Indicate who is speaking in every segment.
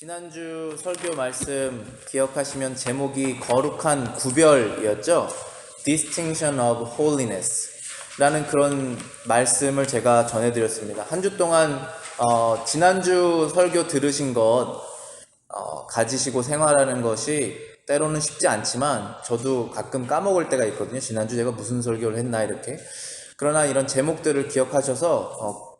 Speaker 1: 지난주 설교 말씀 기억하시면 제목이 거룩한 구별이었죠? Distinction of Holiness 라는 그런 말씀을 제가 전해드렸습니다. 한 주 동안 지난주 설교 들으신 것 가지시고 생활하는 것이 때로는 쉽지 않지만 저도 가끔 까먹을 때가 있거든요. 지난주 제가 무슨 설교를 했나 이렇게. 그러나 이런 제목들을 기억하셔서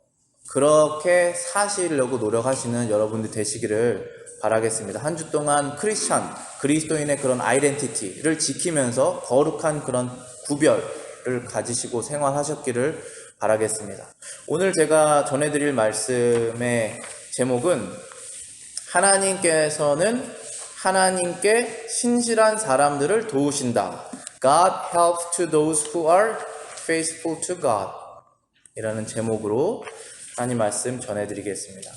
Speaker 1: 그렇게 사시려고 노력하시는 여러분들 되시기를 바라겠습니다. 한 주 동안 그리스도인의 그런 아이덴티티를 지키면서 거룩한 그런 구별을 가지시고 생활하셨기를 바라겠습니다. 오늘 제가 전해드릴 말씀의 제목은 하나님께서는 하나님께 신실한 사람들을 도우신다. God helps to those who are faithful to God 이라는 제목으로 하나님 말씀 전해드리겠습니다.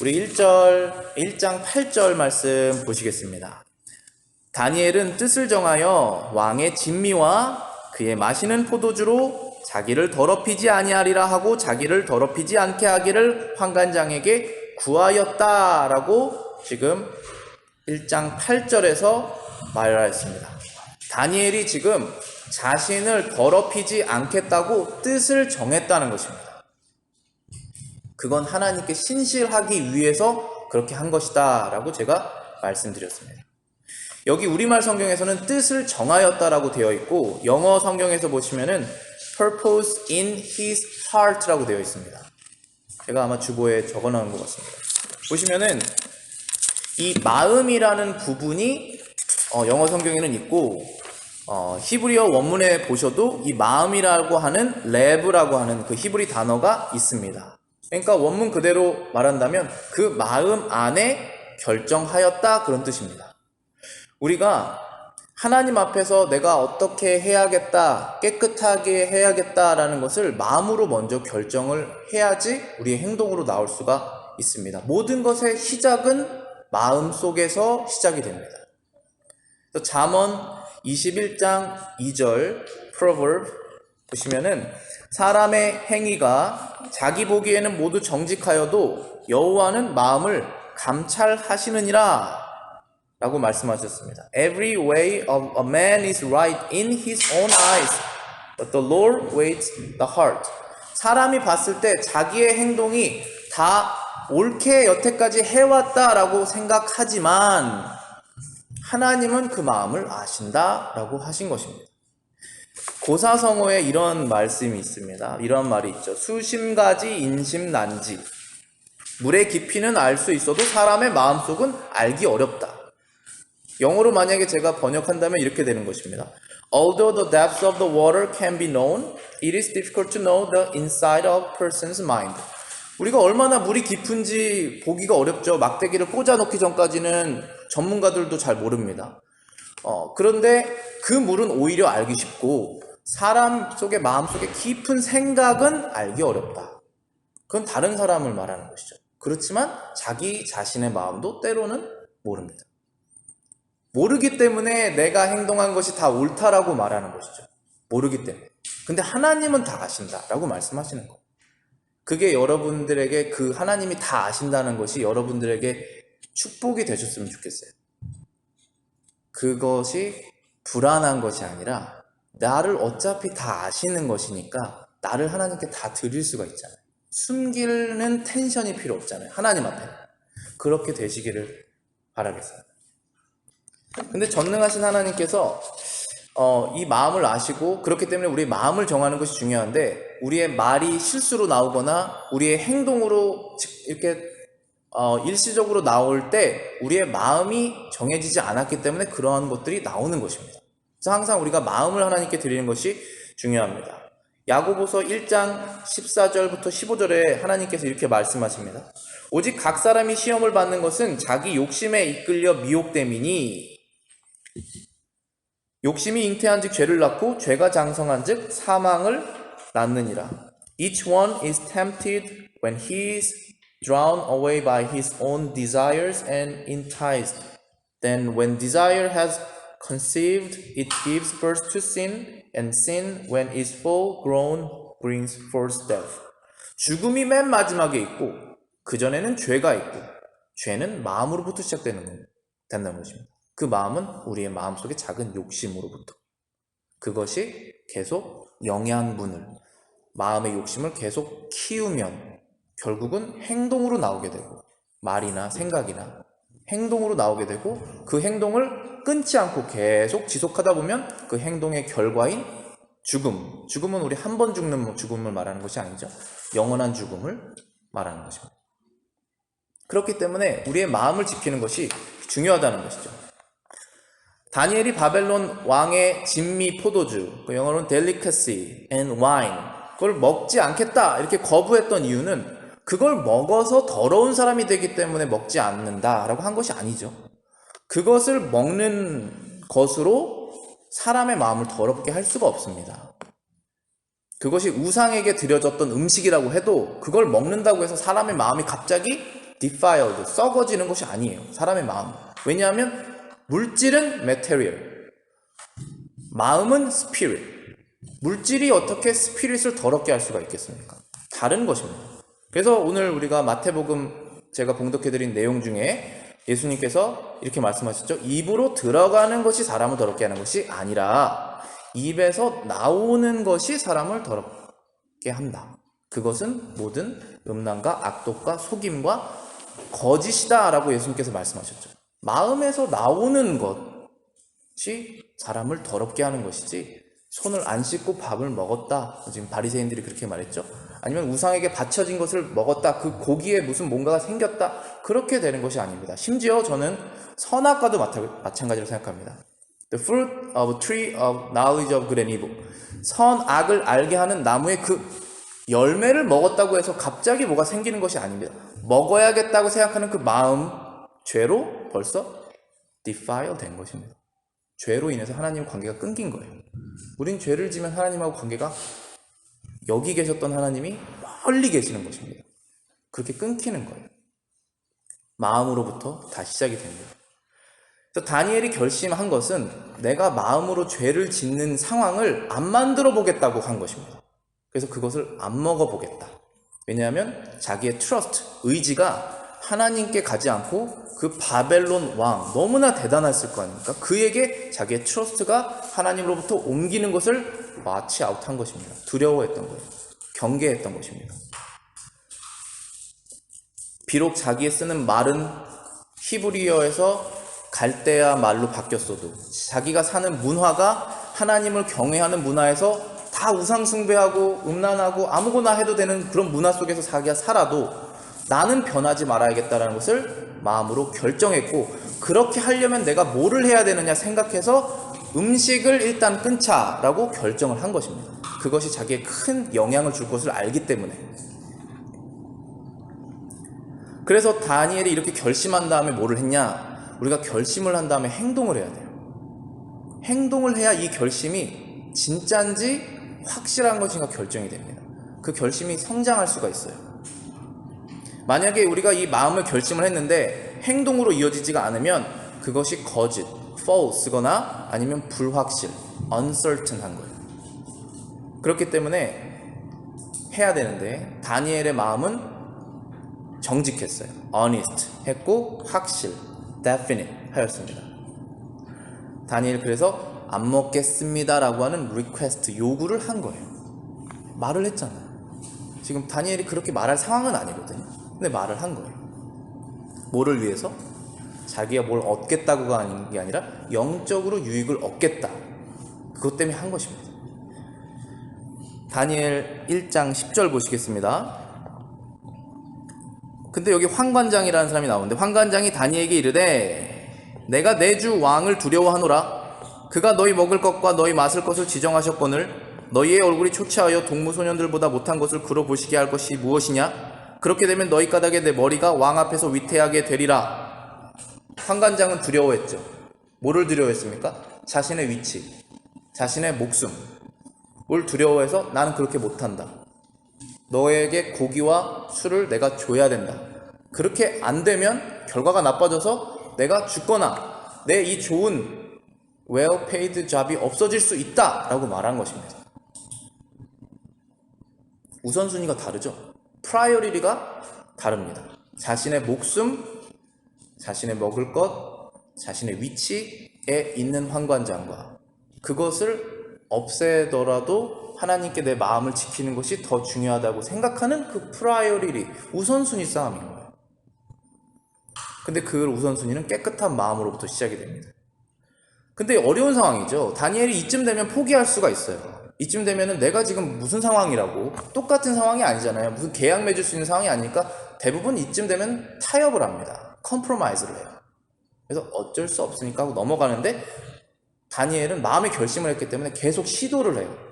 Speaker 1: 우리 1장 8절 말씀 보시겠습니다. 다니엘은 뜻을 정하여 왕의 진미와 그의 마시는 포도주로 자기를 더럽히지 아니하리라 하고 자기를 더럽히지 않게 하기를 환관장에게 구하였다라고 지금 1장 8절에서 말하였습니다. 다니엘이 지금 자신을 더럽히지 않겠다고 뜻을 정했다는 것입니다. 그건 하나님께 신실하기 위해서 그렇게 한 것이다 라고 제가 말씀드렸습니다. 여기 우리말 성경에서는 뜻을 정하였다라고 되어 있고 영어 성경에서 보시면은 purpose in his heart라고 되어 있습니다. 제가 아마 주보에 적어놓은 것 같습니다. 보시면은 이 마음이라는 부분이 영어 성경에는 있고 히브리어 원문에 보셔도 이 마음이라고 하는 레브라고 하는 그 히브리 단어가 있습니다. 그러니까 원문 그대로 말한다면 그 마음 안에 결정하였다 그런 뜻입니다. 우리가 하나님 앞에서 내가 어떻게 해야겠다, 깨끗하게 해야겠다라는 것을 마음으로 먼저 결정을 해야지 우리의 행동으로 나올 수가 있습니다. 모든 것의 시작은 마음 속에서 시작이 됩니다. 잠언 21장 2절 Proverb 보시면은 사람의 행위가 자기 보기에는 모두 정직하여도 여호와는 마음을 감찰하시느니라 라고 말씀하셨습니다. Every way of a man is right in his own eyes, but the Lord weighs the heart. 사람이 봤을 때 자기의 행동이 다 옳게 여태까지 해왔다라고 생각하지만 하나님은 그 마음을 아신다라고 하신 것입니다. 고사성어에 이런 말씀이 있습니다. 이런 말이 있죠. 수심가지 인심난지. 물의 깊이는 알 수 있어도 사람의 마음속은 알기 어렵다. 영어로 만약에 제가 번역한다면 이렇게 되는 것입니다. Although the depths of the water can be known, it is difficult to know the inside of a person's mind. 우리가 얼마나 물이 깊은지 보기가 어렵죠. 막대기를 꽂아놓기 전까지는 전문가들도 잘 모릅니다. 그런데 그 물은 오히려 알기 쉽고 사람 속의 마음 속의 깊은 생각은 알기 어렵다. 그건 다른 사람을 말하는 것이죠. 그렇지만 자기 자신의 마음도 때로는 모릅니다. 모르기 때문에 내가 행동한 것이 다 옳다라고 말하는 것이죠. 모르기 때문에. 근데 하나님은 다 아신다라고 말씀하시는 거예요. 그게 여러분들에게 그 하나님이 다 아신다는 것이 여러분들에게 축복이 되셨으면 좋겠어요. 그것이 불안한 것이 아니라 나를 어차피 다 아시는 것이니까 나를 하나님께 다 드릴 수가 있잖아요. 숨기는 텐션이 필요 없잖아요. 하나님 앞에. 그렇게 되시기를 바라겠습니다. 근데 전능하신 하나님께서 이 마음을 아시고 그렇기 때문에 우리의 마음을 정하는 것이 중요한데 우리의 말이 실수로 나오거나 우리의 행동으로 이렇게 일시적으로 나올 때 우리의 마음이 정해지지 않았기 때문에 그러한 것들이 나오는 것입니다. 그래서 항상 우리가 마음을 하나님께 드리는 것이 중요합니다. 야고보서 1장 14절부터 15절에 하나님께서 이렇게 말씀하십니다. 오직 각 사람이 시험을 받는 것은 자기 욕심에 이끌려 미혹됨이니 욕심이 잉태한 즉 죄를 낳고 죄가 장성한 즉 사망을 낳느니라. Each one is tempted when he is drawn away by his own desires and enticed. Then when desire has conceived, it gives birth to sin, and sin, when it is full grown, brings forth death. 죽음이 맨 마지막에 있고 그 전에는 죄가 있고 죄는 마음으로부터 된다는 것입니다. 그 마음은 우리의 마음속의 작은 욕심으로부터. 그것이 계속 영양분을, 마음의 욕심을 계속 키우면 결국은 행동으로 나오게 되고, 말이나 생각이나 행동으로 나오게 되고, 그 행동을 끊지 않고 계속 지속하다 보면 그 행동의 결과인 죽음은 우리 한 번 죽는 죽음을 말하는 것이 아니죠. 영원한 죽음을 말하는 것입니다. 그렇기 때문에 우리의 마음을 지키는 것이 중요하다는 것이죠. 다니엘이 바벨론 왕의 진미 포도주, 그 영어로는 delicacy and wine, 그걸 먹지 않겠다 이렇게 거부했던 이유는 그걸 먹어서 더러운 사람이 되기 때문에 먹지 않는다라고 한 것이 아니죠. 그것을 먹는 것으로 사람의 마음을 더럽게 할 수가 없습니다. 그것이 우상에게 드려졌던 음식이라고 해도 그걸 먹는다고 해서 사람의 마음이 갑자기 defiled, 썩어지는 것이 아니에요. 사람의 마음. 왜냐하면 물질은 material, 마음은 spirit. 물질이 어떻게 스피릿을 더럽게 할 수가 있겠습니까? 다른 것입니다. 그래서 오늘 우리가 마태복음 제가 봉독해드린 내용 중에 예수님께서 이렇게 말씀하셨죠. 입으로 들어가는 것이 사람을 더럽게 하는 것이 아니라 입에서 나오는 것이 사람을 더럽게 한다. 그것은 모든 음란과 악독과 속임과 거짓이다 라고 예수님께서 말씀하셨죠. 마음에서 나오는 것이 사람을 더럽게 하는 것이지, 손을 안 씻고 밥을 먹었다, 지금 바리새인들이 그렇게 말했죠. 아니면 우상에게 바쳐진 것을 먹었다, 그 고기에 무슨 뭔가가 생겼다, 그렇게 되는 것이 아닙니다. 심지어 저는 선악과도 마찬가지로 생각합니다. The fruit of tree of knowledge of good and evil, 선악을 알게 하는 나무의 그 열매를 먹었다고 해서 갑자기 뭐가 생기는 것이 아닙니다. 먹어야겠다고 생각하는 그 마음, 죄로 벌써 defile 된 것입니다. 죄로 인해서 하나님과 관계가 끊긴 거예요. 우린 죄를 지면 하나님하고 관계가, 여기 계셨던 하나님이 멀리 계시는 것입니다. 그렇게 끊기는 거예요. 마음으로부터 다시 시작이 됩니다. 그래서 다니엘이 결심한 것은 내가 마음으로 죄를 짓는 상황을 안 만들어 보겠다고 한 것입니다. 그래서 그것을 안 먹어보겠다. 왜냐하면 자기의 트러스트, 의지가 하나님께 가지 않고 그 바벨론 왕, 너무나 대단했을 거 아닙니까? 그에게 자기의 트러스트가 하나님으로부터 옮기는 것을 마치 아웃한 것입니다. 두려워했던 거예요. 경계했던 것입니다. 비록 자기의 쓰는 말은 히브리어에서 갈대아 말로 바뀌었어도, 자기가 사는 문화가 하나님을 경외하는 문화에서 다 우상숭배하고 음란하고 아무거나 해도 되는 그런 문화 속에서 자기가 살아도 나는 변하지 말아야겠다는 것을 마음으로 결정했고, 그렇게 하려면 내가 뭐를 해야 되느냐 생각해서 음식을 일단 끊자라고 결정을 한 것입니다. 그것이 자기의 큰 영향을 줄 것을 알기 때문에. 그래서 다니엘이 이렇게 결심한 다음에 뭐를 했냐? 우리가 결심을 한 다음에 행동을 해야 돼요. 행동을 해야 이 결심이 진짜인지 확실한 것인가 결정이 됩니다. 그 결심이 성장할 수가 있어요. 만약에 우리가 이 마음을 결심을 했는데 행동으로 이어지지가 않으면 그것이 거짓, false거나 아니면 불확실, uncertain한 거예요. 그렇기 때문에 해야 되는데 다니엘의 마음은 정직했어요. honest 했고 확실, definite 하였습니다. 다니엘 그래서 안 먹겠습니다 라고 하는 리퀘스트, 요구를 한 거예요. 말을 했잖아요. 지금 다니엘이 그렇게 말할 상황은 아니거든요. 근데 말을 한 거예요. 뭐를 위해서? 자기가 뭘 얻겠다고가 아닌 게 아니라 영적으로 유익을 얻겠다, 그것 때문에 한 것입니다. 다니엘 1장 10절 보시겠습니다. 근데 여기 환관장이라는 사람이 나오는데, 환관장이 다니엘에게 이르되 내가 내 주 왕을 두려워하노라. 그가 너희 먹을 것과 너희 마실 것을 지정하셨거늘 너희의 얼굴이 초췌하여 동무소년들보다 못한 것을 그로 보시게 할 것이 무엇이냐? 그렇게 되면 너희 까닭에 내 머리가 왕 앞에서 위태하게 되리라. 환관장은 두려워했죠. 뭐를 두려워했습니까? 자신의 위치, 자신의 목숨, 뭘 두려워해서 나는 그렇게 못한다. 너에게 고기와 술을 내가 줘야 된다. 그렇게 안 되면 결과가 나빠져서 내가 죽거나 내 이 좋은 well paid job이 없어질 수 있다 라고 말한 것입니다. 우선순위가 다르죠. 프라이어리티가 다릅니다. 자신의 목숨, 자신의 먹을 것, 자신의 위치에 있는 환관장과 그것을 없애더라도 하나님께 내 마음을 지키는 것이 더 중요하다고 생각하는 그 프라이어리티, 우선순위 싸움인 거예요. 근데 그 우선순위는 깨끗한 마음으로부터 시작이 됩니다. 근데 어려운 상황이죠. 다니엘이 이쯤 되면 포기할 수가 있어요. 이쯤 되면은 내가 지금 무슨 상황이라고, 똑같은 상황이 아니잖아요. 무슨 계약 맺을 수 있는 상황이 아니니까 대부분 이쯤 되면 타협을 합니다. 컴프로마이즈를 해요. 그래서 어쩔 수 없으니까 하고 넘어가는데, 다니엘은 마음의 결심을 했기 때문에 계속 시도를 해요.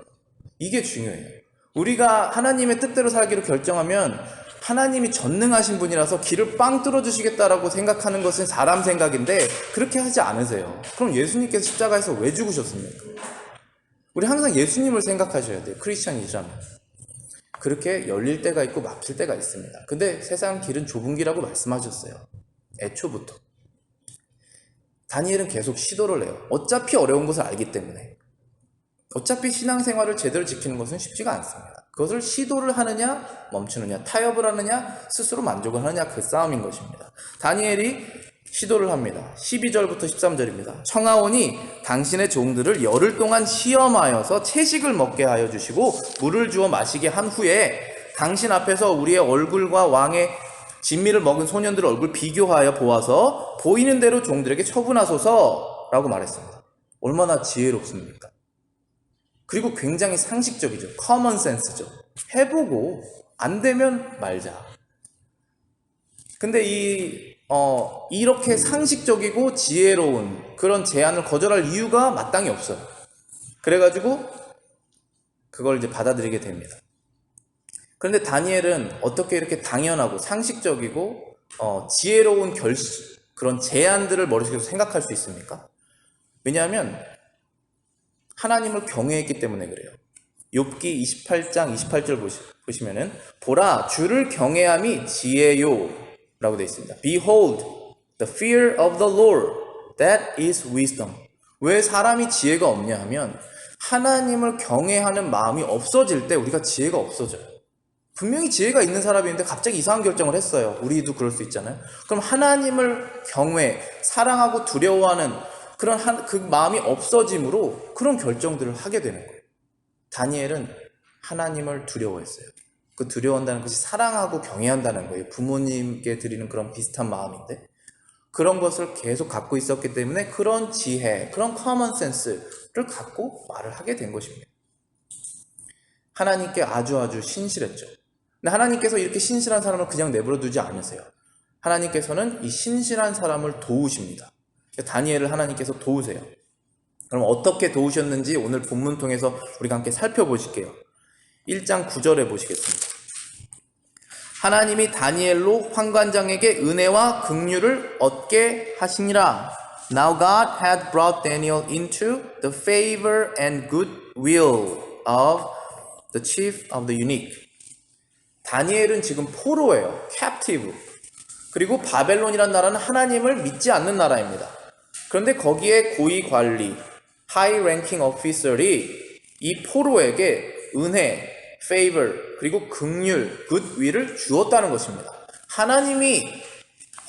Speaker 1: 이게 중요해요. 우리가 하나님의 뜻대로 살기로 결정하면 하나님이 전능하신 분이라서 길을 빵 뚫어주시겠다라고 생각하는 것은 사람 생각인데, 그렇게 하지 않으세요. 그럼 예수님께서 십자가에서 왜 죽으셨습니까? 우리 항상 예수님을 생각하셔야 돼요. 크리스찬이시라면. 그렇게 열릴 때가 있고 막힐 때가 있습니다. 근데 세상 길은 좁은 길이라고 말씀하셨어요. 애초부터. 다니엘은 계속 시도를 해요. 어차피 어려운 것을 알기 때문에. 어차피 신앙생활을 제대로 지키는 것은 쉽지가 않습니다. 그것을 시도를 하느냐 멈추느냐, 타협을 하느냐 스스로 만족을 하느냐, 그 싸움인 것입니다. 다니엘이 시도를 합니다. 12절부터 13절입니다. 청하오니 당신의 종들을 열흘 동안 시험하여서 채식을 먹게 하여 주시고 물을 주어 마시게 한 후에 당신 앞에서 우리의 얼굴과 왕의 진미를 먹은 소년들 얼굴 비교하여 보아서 보이는 대로 종들에게 처분하소서 라고 말했습니다. 얼마나 지혜롭습니까? 그리고 굉장히 상식적이죠. 커먼 센스죠. 해보고 안 되면 말자. 근데 이렇게 상식적이고 지혜로운 그런 제안을 거절할 이유가 마땅히 없어요. 그래가지고 그걸 이제 받아들이게 됩니다. 그런데 다니엘은 어떻게 이렇게 당연하고 상식적이고 지혜로운 그런 제안들을 머릿속에서 생각할 수 있습니까? 왜냐하면 하나님을 경외했기 때문에 그래요. 욥기 28장 28절 보시면은 보라 주를 경외함이 지혜요 라고 되어 있습니다. Behold, the fear of the Lord, that is wisdom. 왜 사람이 지혜가 없냐 하면 하나님을 경외하는 마음이 없어질 때 우리가 지혜가 없어져요. 분명히 지혜가 있는 사람이 있는데 갑자기 이상한 결정을 했어요. 우리도 그럴 수 있잖아요. 그럼 하나님을 경외, 사랑하고 두려워하는 그런 그 마음이 없어짐으로 그런 결정들을 하게 되는 거예요. 다니엘은 하나님을 두려워했어요. 그 두려워한다는 것이 사랑하고 경외한다는 거예요. 부모님께 드리는 그런 비슷한 마음인데 그런 것을 계속 갖고 있었기 때문에 그런 지혜, 그런 커먼 센스를 갖고 말을 하게 된 것입니다. 하나님께 아주 신실했죠. 근데 하나님께서 이렇게 신실한 사람을 그냥 내버려 두지 않으세요. 하나님께서는 이 신실한 사람을 도우십니다. 다니엘을 하나님께서 도우세요. 그럼 어떻게 도우셨는지 오늘 본문 통해서 우리가 함께 살펴보실게요. 1장 9절에 보시겠습니다. 하나님이 다니엘로 환관장에게 은혜와 긍휼을 얻게 하시니라. Now God had brought Daniel into the favor and goodwill of the chief of the eunuch. 다니엘은 지금 포로예요. captive. 그리고 바벨론이라는 나라는 하나님을 믿지 않는 나라입니다. 그런데 거기에 고위 관리, high ranking officer이 이 포로에게 은혜, favor, 그리고 긍휼, goodwill을 주었다는 것입니다. 하나님이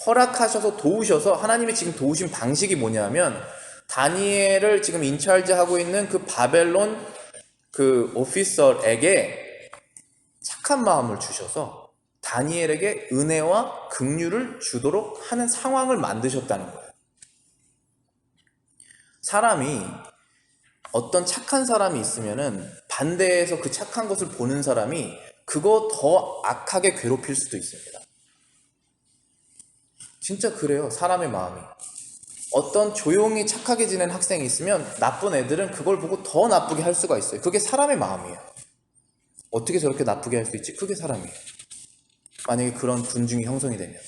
Speaker 1: 허락하셔서 도우셔서 하나님이 지금 도우신 방식이 뭐냐면 다니엘을 지금 인차르지하고 있는 그 바벨론 그 오피서에게 착한 마음을 주셔서 다니엘에게 은혜와 긍휼을 주도록 하는 상황을 만드셨다는 거예요. 사람이 어떤 착한 사람이 있으면은 반대해서 그 착한 것을 보는 사람이 그거 더 악하게 괴롭힐 수도 있습니다. 진짜 그래요. 사람의 마음이. 어떤 조용히 착하게 지낸 학생이 있으면 나쁜 애들은 그걸 보고 더 나쁘게 할 수가 있어요. 그게 사람의 마음이에요. 어떻게 저렇게 나쁘게 할 수 있지? 그게 사람이에요. 만약에 그런 군중이 형성이 되면.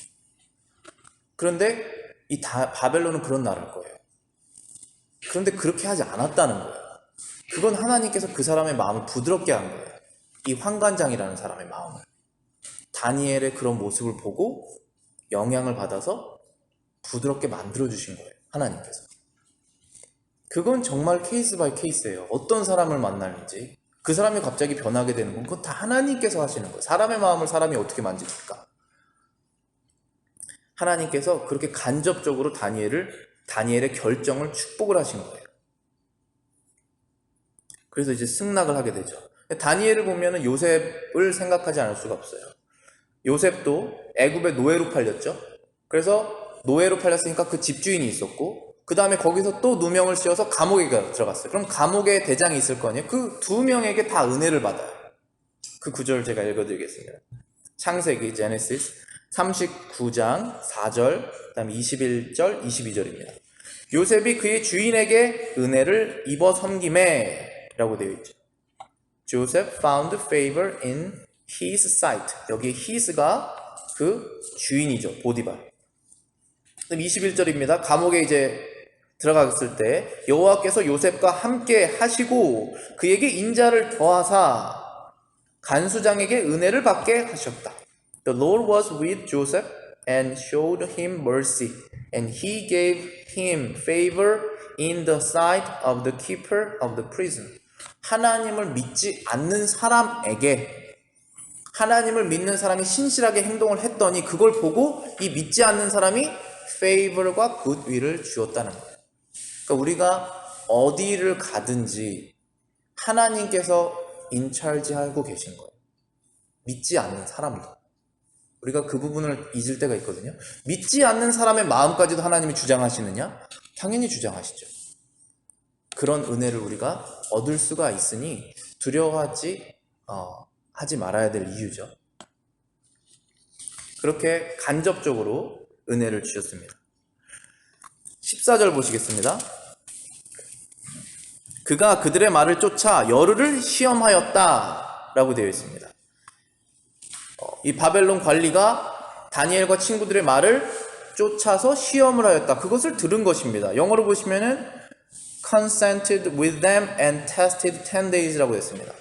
Speaker 1: 그런데 이 바벨론은 그런 나라일 거예요. 그런데 그렇게 하지 않았다는 거예요. 그건 하나님께서 그 사람의 마음을 부드럽게 한 거예요. 이 환관장이라는 사람의 마음을. 다니엘의 그런 모습을 보고 영향을 받아서 부드럽게 만들어주신 거예요. 하나님께서. 그건 정말 케이스 바이 케이스예요. 어떤 사람을 만나는지 그 사람이 갑자기 변하게 되는 건 그건 다 하나님께서 하시는 거예요. 사람의 마음을 사람이 어떻게 만집니까? 하나님께서 그렇게 간접적으로 다니엘의 결정을 축복을 하신 거예요. 그래서 이제 승낙을 하게 되죠. 다니엘을 보면은 요셉을 생각하지 않을 수가 없어요. 요셉도 애굽의 노예로 팔렸죠. 그래서 노예로 팔렸으니까 그 집주인이 있었고, 그 다음에 거기서 또 누명을 씌워서 감옥에 들어갔어요. 그럼 감옥에 대장이 있을 거 아니에요? 그 두 명에게 다 은혜를 받아요. 그 구절을 제가 읽어드리겠습니다. 창세기 제네시스 39장 4절, 그 다음에 21절, 22절입니다. 요셉이 그의 주인에게 은혜를 입어 섬김에 라고 되어 있죠. Joseph found favor in his sight. 여기 his가 그 주인이죠. 보디발. 그럼 21절입니다. 감옥에 이제 들어갔을 때 여호와께서 요셉과 함께 하시고 그에게 인자를 더하사 간수장에게 은혜를 받게 하셨다. The Lord was with Joseph and showed him mercy, and he gave him favor in the sight of the keeper of the prison. 하나님을 믿지 않는 사람에게 하나님을 믿는 사람이 신실하게 행동을 했더니 그걸 보고 이 믿지 않는 사람이 favor과 goodwill을 주었다는 거예요. 그러니까 우리가 어디를 가든지 하나님께서 인찰지하고 계신 거예요. 믿지 않는 사람도. 우리가 그 부분을 잊을 때가 있거든요. 믿지 않는 사람의 마음까지도 하나님이 주장하시느냐? 당연히 주장하시죠. 그런 은혜를 우리가 얻을 수가 있으니 두려워하지 하지 말아야 될 이유죠. 그렇게 간접적으로 은혜를 주셨습니다. 14절 보시겠습니다. 그가 그들의 말을 쫓아 열흘을 시험하였다 라고 되어 있습니다. 이 바벨론 관리가 다니엘과 친구들의 말을 쫓아서 시험을 하였다. 그것을 들은 것입니다. 영어로 보시면은 consented with them and tested 10 days라고 했습니다.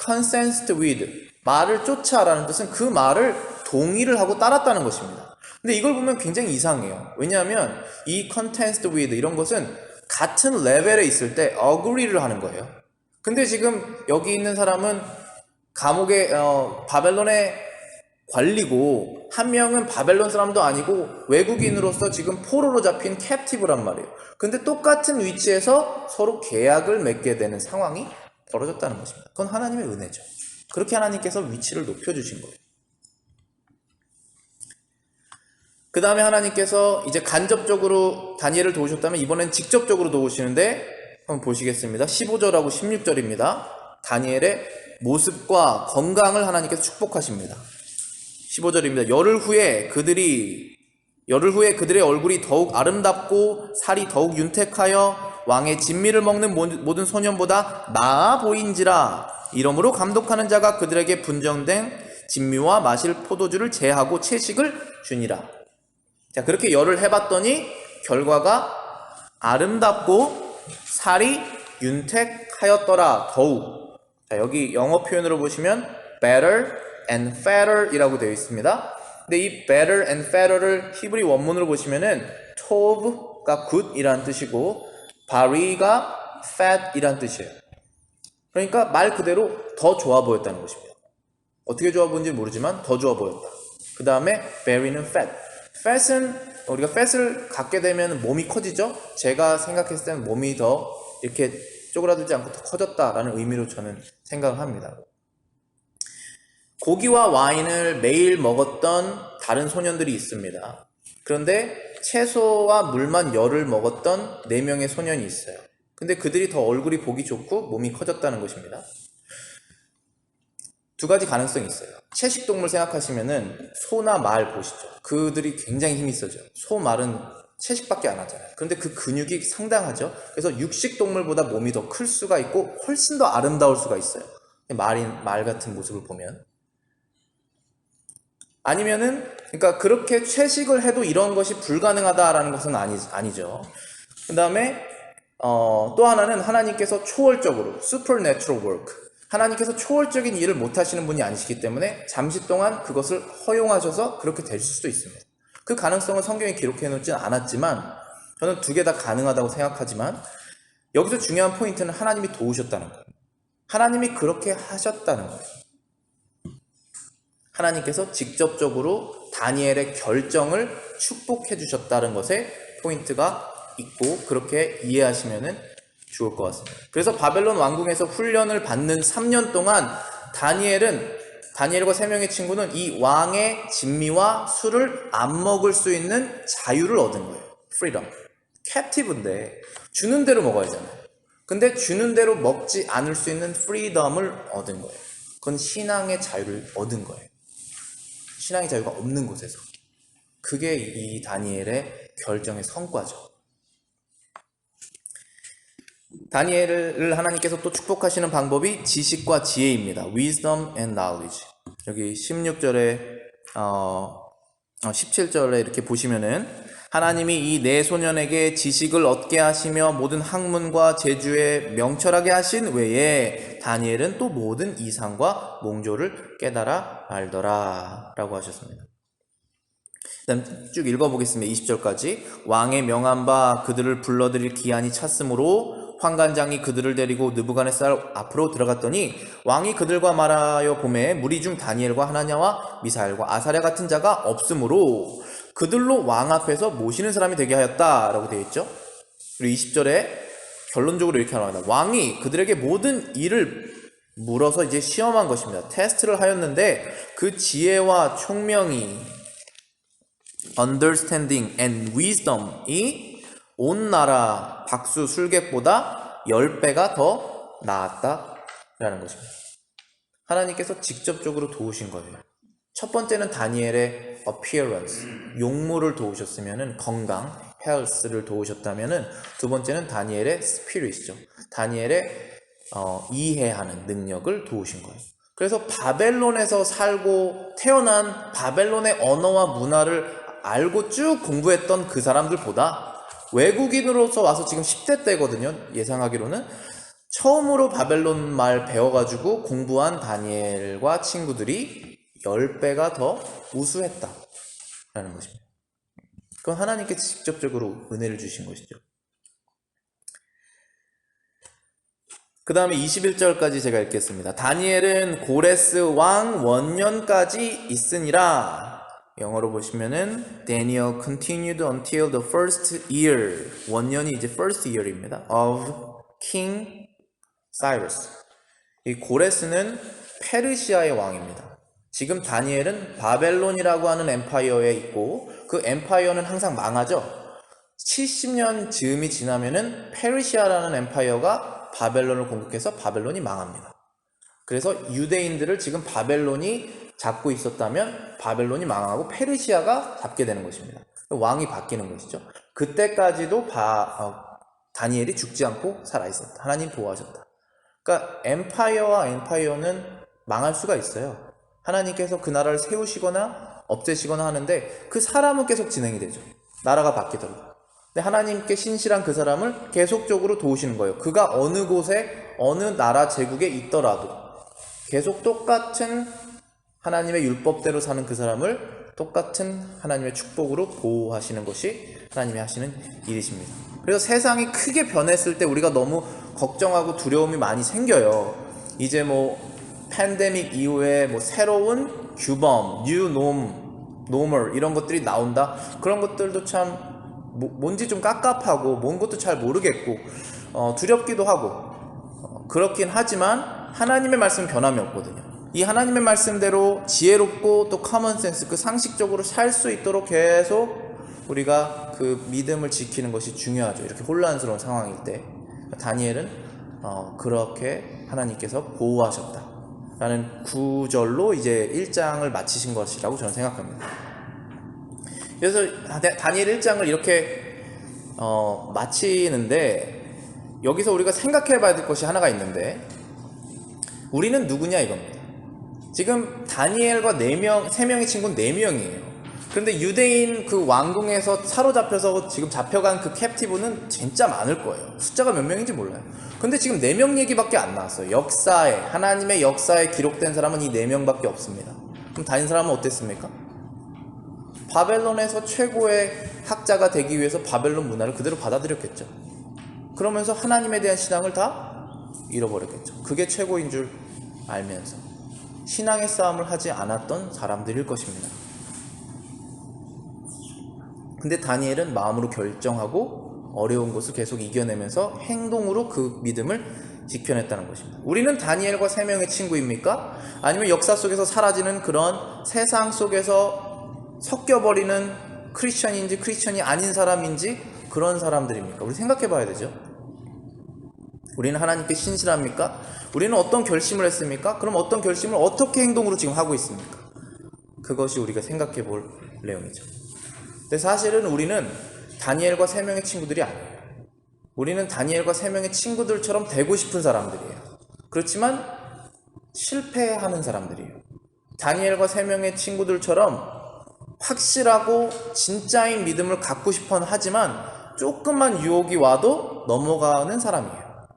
Speaker 1: consented with, 말을 쫓아라는 뜻은 그 말을 동의를 하고 따랐다는 것입니다. 근데 이걸 보면 굉장히 이상해요. 왜냐하면 이 consented with 이런 것은 같은 레벨에 있을 때 agree를 하는 거예요. 근데 지금 여기 있는 사람은 감옥에 바벨론의 관리고 한 명은 바벨론 사람도 아니고 외국인으로서 지금 포로로 잡힌 캡티브란 말이에요. 근데 똑같은 위치에서 서로 계약을 맺게 되는 상황이 벌어졌다는 것입니다. 그건 하나님의 은혜죠. 그렇게 하나님께서 위치를 높여주신 거예요. 그 다음에 하나님께서 이제 간접적으로 다니엘을 도우셨다면 이번엔 직접적으로 도우시는데 한번 보시겠습니다. 15절하고 16절입니다. 다니엘의 모습과 건강을 하나님께서 축복하십니다. 15절입니다. 열흘 후에 그들의 얼굴이 더욱 아름답고 살이 더욱 윤택하여 왕의 진미를 먹는 모든 소년보다 나아 보인지라. 이러므로 감독하는 자가 그들에게 분정된 진미와 마실 포도주를 제하고 채식을 주니라. 자, 그렇게 열을 해봤더니 결과가 아름답고 살이 윤택하였더라. 더욱. 자, 여기 영어 표현으로 보시면 better and fatter 이라고 되어 있습니다. 근데 이 better and fatter를 히브리 원문으로 보시면은 tov가 good 이라는 뜻이고 바리가 fat 이라는 뜻이에요. 그러니까 말 그대로 더 좋아 보였다는 것입니다. 어떻게 좋아 보인지 모르지만 더 좋아 보였다. 그 다음에 berry는 fat. fat은 우리가 fat을 갖게 되면 몸이 커지죠. 제가 생각했을 때는 몸이 더 이렇게 쪼그라들지 않고 더 커졌다라는 의미로 저는 생각을 합니다. 고기와 와인을 매일 먹었던 다른 소년들이 있습니다. 그런데 채소와 물만 열을 먹었던 4명의 소년이 있어요. 근데 그들이 더 얼굴이 보기 좋고 몸이 커졌다는 것입니다. 두 가지 가능성이 있어요. 채식동물 생각하시면은 소나 말 보시죠. 그들이 굉장히 힘이 세죠. 소, 말은 채식밖에 안 하잖아요. 그런데 그 근육이 상당하죠. 그래서 육식동물보다 몸이 더 클 수가 있고 훨씬 더 아름다울 수가 있어요. 말 같은 모습을 보면. 아니면은 그러니까 그렇게 채식을 해도 이런 것이 불가능하다라는 것은 아니죠. 그 다음에 또 하나는 하나님께서 초월적으로 supernatural work, 하나님께서 초월적인 일을 못 하시는 분이 아니시기 때문에 잠시 동안 그것을 허용하셔서 그렇게 될 수도 있습니다. 그 가능성을 성경에 기록해 놓지는 않았지만 저는 두 개 다 가능하다고 생각하지만 여기서 중요한 포인트는 하나님이 도우셨다는 거예요. 하나님이 그렇게 하셨다는 거예요. 하나님께서 직접적으로 다니엘의 결정을 축복해 주셨다는 것에 포인트가 있고 그렇게 이해하시면 좋을 것 같습니다. 그래서 바벨론 왕궁에서 훈련을 받는 3년 동안 다니엘과 3명의 친구는 이 왕의 진미와 술을 안 먹을 수 있는 자유를 얻은 거예요. freedom. 캡티브인데 주는 대로 먹어야 하잖아요. 근데 주는 대로 먹지 않을 수 있는 freedom을 얻은 거예요. 그건 신앙의 자유를 얻은 거예요. 신앙의 자유가 없는 곳에서. 그게 이 다니엘의 결정의 성과죠. 다니엘을 하나님께서 또 축복하시는 방법이 지식과 지혜입니다. Wisdom and knowledge. 여기 17절에 이렇게 보시면은 하나님이 이 네 소년에게 지식을 얻게 하시며 모든 학문과 재주에 명철하게 하신 외에 다니엘은 또 모든 이상과 몽조를 깨달아 알더라 라고 하셨습니다. 그다음 쭉 읽어보겠습니다. 20절까지. 왕의 명한 바 그들을 불러들일 기한이 찼으므로 환관장이 그들을 데리고 느부갓네살 앞으로 들어갔더니 왕이 그들과 말하여 보매 무리 중 다니엘과 하나냐와 미사엘과 아사랴 같은 자가 없으므로 그들로 왕 앞에서 모시는 사람이 되게 하였다 라고 되어 있죠. 그리고 20절에 결론적으로 이렇게 나옵니다. 왕이 그들에게 모든 일을 물어서 이제 시험한 것입니다. 테스트를 하였는데 그 지혜와 총명이 understanding and wisdom이 온 나라 박수 술객보다 10배가 더 나았다라는 것입니다. 하나님께서 직접적으로 도우신 거예요. 첫 번째는 다니엘의 appearance, 용모를 도우셨으면 건강, health를 도우셨다면 두 번째는 다니엘의 spirit이죠. 다니엘의 이해하는 능력을 도우신 거예요. 그래서 바벨론에서 살고 태어난 바벨론의 언어와 문화를 알고 쭉 공부했던 그 사람들보다 외국인으로서 와서 지금 10대 때거든요. 예상하기로는 처음으로 바벨론 말 배워가지고 공부한 다니엘과 친구들이 10배가 더 우수했다라는 것입니다. 그건 하나님께 직접적으로 은혜를 주신 것이죠. 그 다음에 21절까지 제가 읽겠습니다. 다니엘은 고레스 왕 원년까지 있으니라. 영어로 보시면은 Daniel continued until the first year. 원년이 이제 first year입니다. of King Cyrus. 이 고레스는 페르시아의 왕입니다. 지금 다니엘은 바벨론이라고 하는 엠파이어에 있고 그 엠파이어는 항상 망하죠. 70년 즈음이 지나면은 페르시아라는 엠파이어가 바벨론을 공격해서 바벨론이 망합니다. 그래서 유대인들을 지금 바벨론이 잡고 있었다면 바벨론이 망하고 페르시아가 잡게 되는 것입니다. 왕이 바뀌는 것이죠. 그때까지도 다니엘이 죽지 않고 살아있었다. 하나님 보호하셨다. 그러니까 엠파이어와 엠파이어는 망할 수가 있어요. 하나님께서 그 나라를 세우시거나 없애시거나 하는데 그 사람은 계속 진행이 되죠. 나라가 바뀌더라도. 근데 하나님께 신실한 그 사람을 계속적으로 도우시는 거예요. 그가 어느 곳에 어느 나라 제국에 있더라도 계속 똑같은 하나님의 율법대로 사는 그 사람을 똑같은 하나님의 축복으로 보호하시는 것이 하나님이 하시는 일이십니다. 그래서 세상이 크게 변했을 때 우리가 너무 걱정하고 두려움이 많이 생겨요. 이제 팬데믹 이후에 새로운 규범, new normal 이런 것들이 나온다. 그런 것들도 참 뭔지 좀 깝깝하고 뭔 것도 잘 모르겠고 두렵기도 하고 그렇긴 하지만 하나님의 말씀은 변함이 없거든요. 이 하나님의 말씀대로 지혜롭고 또 커먼센스, 그 상식적으로 살 수 있도록 계속 우리가 그 믿음을 지키는 것이 중요하죠. 이렇게 혼란스러운 상황일 때 다니엘은 그렇게 하나님께서 보호하셨다라는 구절로 이제 1장을 마치신 것이라고 저는 생각합니다. 그래서 다니엘 1장을 이렇게 마치는데 여기서 우리가 생각해 봐야 될 것이 하나가 있는데 우리는 누구냐 이겁니다. 지금 다니엘과 3명의 친구는 4명이에요. 그런데 유대인 그 왕궁에서 사로잡혀서 지금 잡혀간 그 캡티브는 진짜 많을 거예요. 숫자가 몇 명인지 몰라요. 근데 지금 4명 얘기밖에 안 나왔어요. 하나님의 역사에 기록된 사람은 이 4명밖에 없습니다. 그럼 다닌 사람은 어땠습니까? 바벨론에서 최고의 학자가 되기 위해서 바벨론 문화를 그대로 받아들였겠죠. 그러면서 하나님에 대한 신앙을 다 잃어버렸겠죠. 그게 최고인 줄 알면서. 신앙의 싸움을 하지 않았던 사람들일 것입니다. 근데 다니엘은 마음으로 결정하고 어려운 것을 계속 이겨내면서 행동으로 그 믿음을 지켜냈다는 것입니다. 우리는 다니엘과 세 명의 친구입니까? 아니면 역사 속에서 사라지는 그런 세상 속에서 섞여버리는 크리스천인지 크리스천이 아닌 사람인지 그런 사람들입니까? 우리 생각해 봐야 되죠. 우리는 하나님께 신실합니까? 우리는 어떤 결심을 했습니까? 그럼 어떤 결심을 어떻게 행동으로 지금 하고 있습니까? 그것이 우리가 생각해 볼 내용이죠. 근데 사실은 우리는 다니엘과 세 명의 친구들이 아니에요. 우리는 다니엘과 세 명의 친구들처럼 되고 싶은 사람들이에요. 그렇지만 실패하는 사람들이에요. 다니엘과 세 명의 친구들처럼 확실하고 진짜인 믿음을 갖고 싶어는 하지만 조금만 유혹이 와도 넘어가는 사람이에요.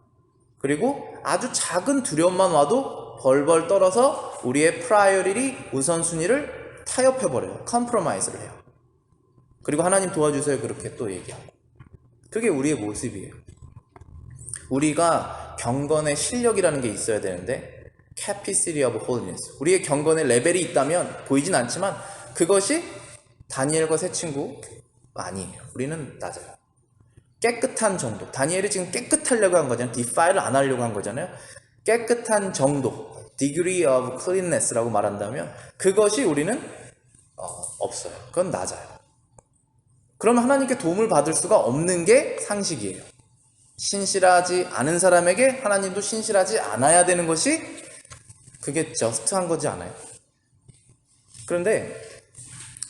Speaker 1: 그리고 아주 작은 두려움만 와도 벌벌 떨어서 우리의 프라이어리티 우선순위를 타협해버려요. 컴프로마이즈를 해요. 그리고 하나님 도와주세요 그렇게 또 얘기하고. 그게 우리의 모습이에요. 우리가 경건의 실력이라는 게 있어야 되는데 capacity of holiness, 우리의 경건의 레벨이 있다면 보이진 않지만 그것이 다니엘과 세 친구 아니에요. 우리는 낮아요. 깨끗한 정도. 다니엘이 지금 깨끗하려고 한 거잖아요. defile 안 하려고 한 거잖아요. 깨끗한 정도, degree of cleanness라고 말한다면 그것이 우리는 없어요. 그건 낮아요. 그러면 하나님께 도움을 받을 수가 없는 게 상식이에요. 신실하지 않은 사람에게 하나님도 신실하지 않아야 되는 것이 그게 저스트한 거지 않아요? 그런데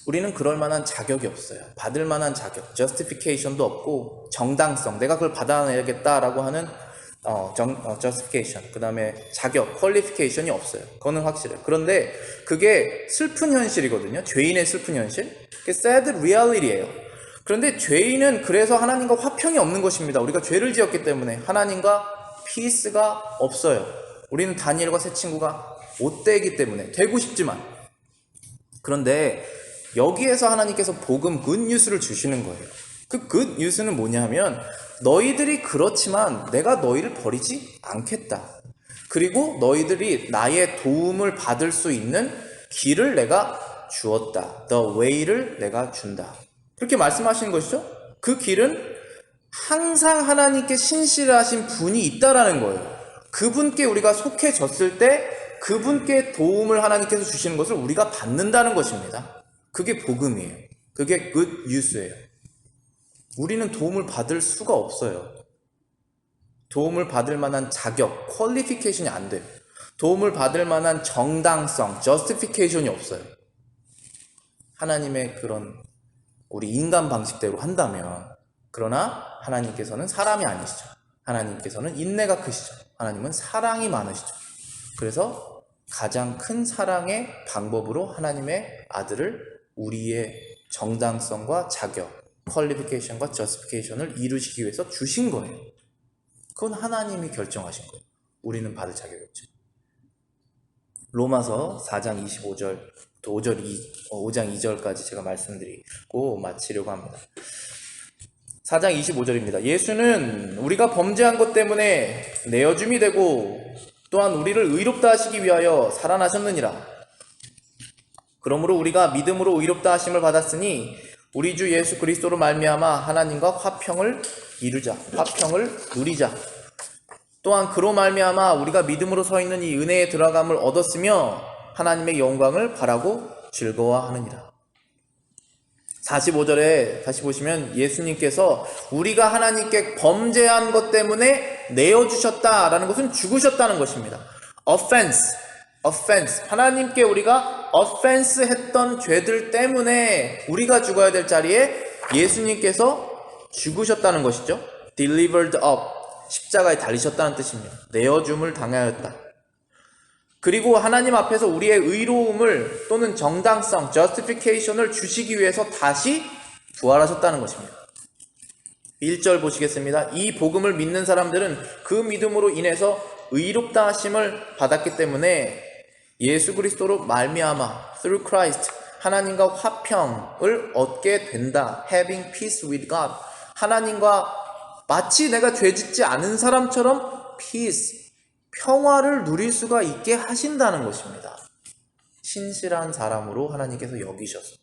Speaker 1: 우리는 그럴 만한 자격이 없어요. 받을 만한 자격, justification도 없고 정당성, 내가 그걸 받아내야겠다라고 하는 justification, 그 다음에 자격, qualification이 없어요. 그거는 확실해요. 그런데 그게 슬픈 현실이거든요. 죄인의 슬픈 현실. 그게 sad reality예요. 그런데 죄인은 그래서 하나님과 화평이 없는 것입니다. 우리가 죄를 지었기 때문에 하나님과 피스가 없어요. 우리는 다니엘과 세 친구가 못되기 때문에 되고 싶지만, 그런데 여기에서 하나님께서 복음 굿뉴스를 주시는 거예요. 그 굿뉴스는 뭐냐면 너희들이 그렇지만 내가 너희를 버리지 않겠다. 그리고 너희들이 나의 도움을 받을 수 있는 길을 내가 주었다. The way를 내가 준다. 그렇게 말씀하시는 것이죠. 그 길은 항상 하나님께 신실하신 분이 있다라는 거예요. 그분께 우리가 속해졌을 때 그분께 도움을 하나님께서 주시는 것을 우리가 받는다는 것입니다. 그게 복음이에요. 그게 굿 뉴스예요. 우리는 도움을 받을 수가 없어요. 도움을 받을 만한 자격, 퀄리피케이션이 안 돼요. 도움을 받을 만한 정당성, 저스티피케이션이 없어요. 하나님의 그런 우리 인간 방식대로 한다면. 그러나 하나님께서는 사람이 아니시죠. 하나님께서는 인내가 크시죠. 하나님은 사랑이 많으시죠. 그래서 가장 큰 사랑의 방법으로 하나님의 아들을 우리의 정당성과 자격, 퀄리피케이션과 저스티피케이션을 이루시기 위해서 주신 거예요. 그건 하나님이 결정하신 거예요. 우리는 받을 자격이 없죠. 로마서 4장 25절, 또 5장 2절까지 제가 말씀드리고 마치려고 합니다. 4장 25절입니다. 예수는 우리가 범죄한 것 때문에 내어줌이 되고 또한 우리를 의롭다 하시기 위하여 살아나셨느니라. 그러므로 우리가 믿음으로 의롭다 하심을 받았으니 우리 주 예수 그리스도로 말미암아 하나님과 화평을 이루자, 화평을 누리자. 또한 그로 말미암아 우리가 믿음으로 서 있는 이 은혜에 들어감을 얻었으며 하나님의 영광을 바라고 즐거워하느니라. 45절에 다시 보시면 예수님께서 우리가 하나님께 범죄한 것 때문에 내어주셨다라는 것은 죽으셨다는 것입니다. offense. 하나님께 우리가 offense 했던 죄들 때문에 우리가 죽어야 될 자리에 예수님께서 죽으셨다는 것이죠. delivered up. 십자가에 달리셨다는 뜻입니다. 내어줌을 당하였다. 그리고 하나님 앞에서 우리의 의로움을 또는 정당성, justification을 주시기 위해서 다시 부활하셨다는 것입니다. 1절 보시겠습니다. 이 복음을 믿는 사람들은 그 믿음으로 인해서 의롭다 하심을 받았기 때문에 예수 그리스도로 말미암아 through Christ 하나님과 화평을 얻게 된다. having peace with God. 하나님과 마치 내가 죄짓지 않은 사람처럼 peace, 평화를 누릴 수가 있게 하신다는 것입니다. 신실한 사람으로 하나님께서 여기셔서.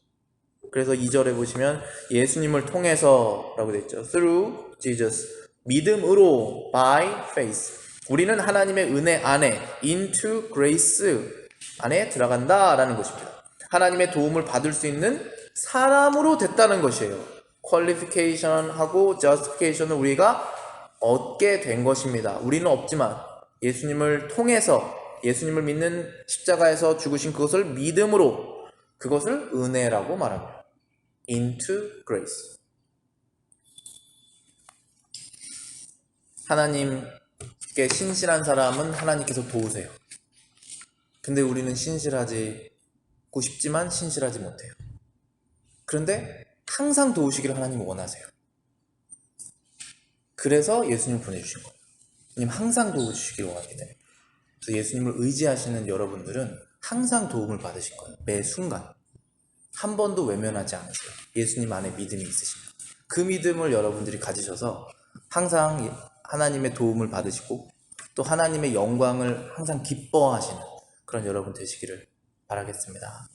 Speaker 1: 그래서 2절에 보시면 예수님을 통해서 라고 되어 있죠. Through Jesus. 믿음으로 by faith. 우리는 하나님의 은혜 안에 into grace 안에 들어간다 라는 것입니다. 하나님의 도움을 받을 수 있는 사람으로 됐다는 것이에요. qualification하고 justification을 우리가 얻게 된 것입니다. 우리는 없지만 예수님을 통해서 예수님을 믿는 십자가에서 죽으신 그것을 믿음으로 그것을 은혜라고 말합니다. into grace. 하나님께 신실한 사람은 하나님께서 도우세요. 근데 우리는 신실하고 싶지만 신실하지 못해요. 그런데 항상 도우시기를 하나님은 원하세요. 그래서 예수님을 보내주신 거예요. 예수님 항상 도우시기를 원하기 때문에. 그래서 예수님을 의지하시는 여러분들은 항상 도움을 받으신 거예요. 매 순간. 한 번도 외면하지 않으세요. 예수님 안에 믿음이 있으십니다. 그 믿음을 여러분들이 가지셔서 항상 하나님의 도움을 받으시고 또 하나님의 영광을 항상 기뻐하시는 그런 여러분 되시기를 바라겠습니다.